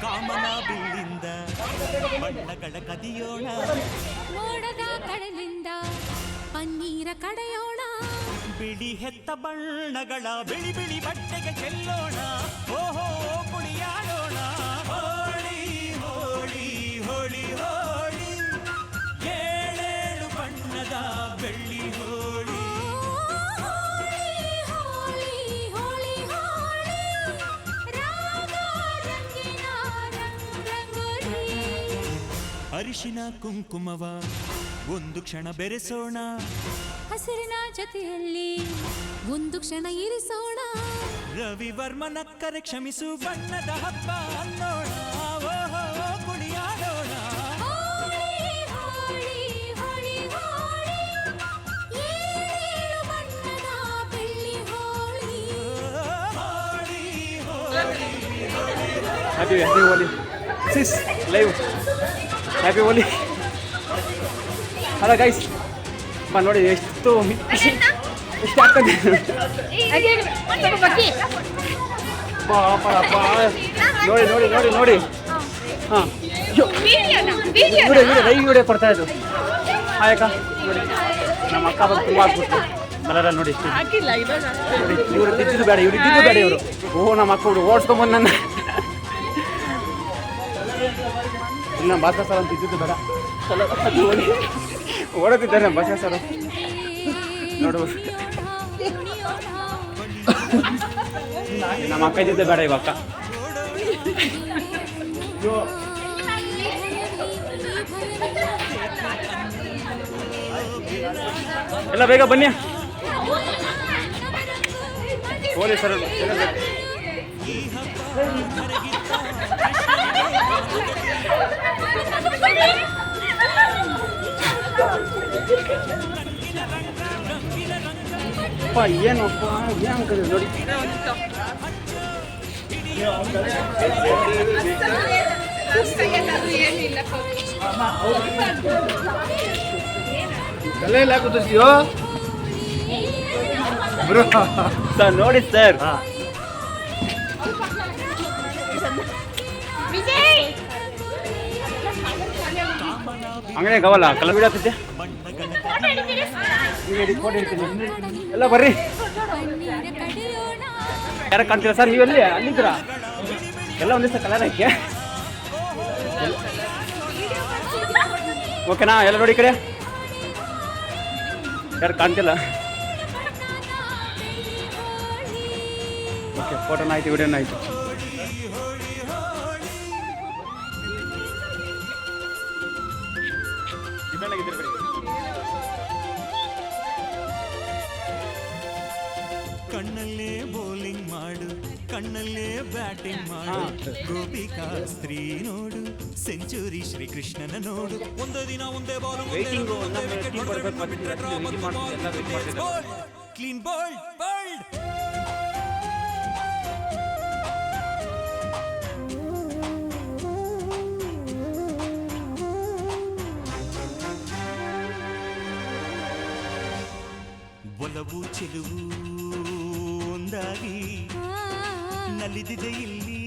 ಕಾಮನ ಬಿಲ್ಲಿಂದ ಬಣ್ಣಗಳ ಕದಿಯೋಣ, ಮೋಡದ ಕಡಲಿಂದ ಪನ್ನೀರ ಕಡೆಯೋಣ, ಬಿಳಿ ಹೆತ್ತ ಬಣ್ಣಗಳ ಬಿಳಿ ಬಿಳಿ ಬಟ್ಟೆಗೆ ಚೆಲ್ಲೋಣ, ಓಹೋ ಕುಣಿಯಾಡೋಣ. ಹೋಳಿ ಹೋಳಿ ಹೋಳಿ ಹೋಳಿ, ಏಳೇಳು ಬಣ್ಣದ ಬೆಳ್ಳಿ ಹೋಳಿ. ಅರಿಶಿನ ಕುಂಕುಮವ ಒಂದು ಕ್ಷಣ ಬೆರೆಸೋಣ, ಹಸಿರಿನ ಜೊತೆಯಲ್ಲಿ ಒಂದು ಕ್ಷಣ ಇರಿಸೋಣ, ರವಿವರ್ಮನ ಕರೆ ಕ್ಷಮಿಸು ಬಣ್ಣದ ಹಬ್ಬ ಅನ್ನೋಣ, ಓಹೋ ಕುಣಿಯಾಡೋಣ. ಹ್ಯಾಪಿ ಹೋಲಿ ಸಿಸ್ ಲೈವ್. ಹ್ಯಾಪಿ ಹೋಲಿ. ಅಲ್ಲ ಗೈಸ್ ನೋಡಿ ಎಷ್ಟು ಆಗ್ತದೆ. ನೋಡಿ ನೋಡಿ ನೋಡಿ ನೋಡಿ. ಹಾಂ ಲೈವ್ ವಿಡಿಯೋ ಕೊಡ್ತಾ ಇದ್ದು. ಆಯಕ್ಕ ನೋಡಿ ನಮ್ಮ ಅಕ್ಕ ಬಂದು ತುಂಬ ಆಗ್ಬಿಟ್ಟು ಬರಲ್ಲ ನೋಡಿ. ಎಷ್ಟು ಇವರು ತಿದ್ದಿದ್ದು ಬೇಡ, ಇವ್ರು ಇದ್ದಿದ್ದು ಬೇಡ ಇವರು. ಓಹೋ ನಮ್ಮ ಅಕ್ಕ ಹುಡುಗ ಓಡಿಸ್ಕೊಂಬಂದು ನನ್ನ ಇಲ್ಲ ಬಾಸ ಸರ್ ಅಂತ ಇದ್ದಿದ್ದು ಬೇಡ. ಓಡುತ್ತಿದ್ದಾರೆ ನಮ್ಮ ಬಾಸ ಸರ್ ನೋಡು. ನಮ್ಮ ಅಕ್ಕ ಇದ್ದಿದ್ದೆ ಬೇಡ ಇವಾಗ. ಎಲ್ಲ ಬೇಗ ಬನ್ನಿ ಪೊಲೀಸರು. ಏನಪ್ಪ ಏನು ನೋಡಿ. ತಲೆ ಎಲ್ಲ ಕೂತಿರ್ತೀಯೋ ಸರ್ ನೋಡಿ ಸರ್. ಅಂಗಡಿ ಗವಲ್ಲ ಕಲರ್ ಬಿಡಾಕತ್ತೆ. ಎಲ್ಲ ಬರ್ರಿ. ಯಾರ ಕಾಣ್ತೀರ ಸರ್ ನೀವೆಲ್ಲಿ ಅಲ್ಲಿದ್ದೀರಾ? ಎಲ್ಲ ಒಂದೇ ಸರ್ ಕಲರ್ ಹಾಕಿ. ಓಕೆನಾ? ಎಲ್ಲ ನೋಡಿ ಕಡೆ ಯಾರು ಕಾಣ್ತಿಲ್ಲ. ಓಕೆ ಫೋಟೋನ ಆಯ್ತು, ವಿಡಿಯೋನ ಆಯ್ತು. ಕಣ್ಣಲ್ಲೇ ಬೌಲಿಂಗ್ ಮಾಡು, ಕಣ್ಣಲ್ಲೇ ಬ್ಯಾಟಿಂಗ್ ಮಾಡು, ಗೋಪಿಕಾ ಸ್ತ್ರೀ ನೋಡು, ಸೆಂಚುರಿ ಶ್ರೀಕೃಷ್ಣನ ನೋಡು. ಒಂದೇ ದಿನ ಒಂದೇ ಬಾಲ್, ಕ್ಲೀನ್ ಬೋಲ್ಡ್ ಬೋಲ್ಡ್. ಒಲವು ಚೆಲುವು ಒಂದಾಗಿ ನಲಿದಿದೆ ಇಲ್ಲಿ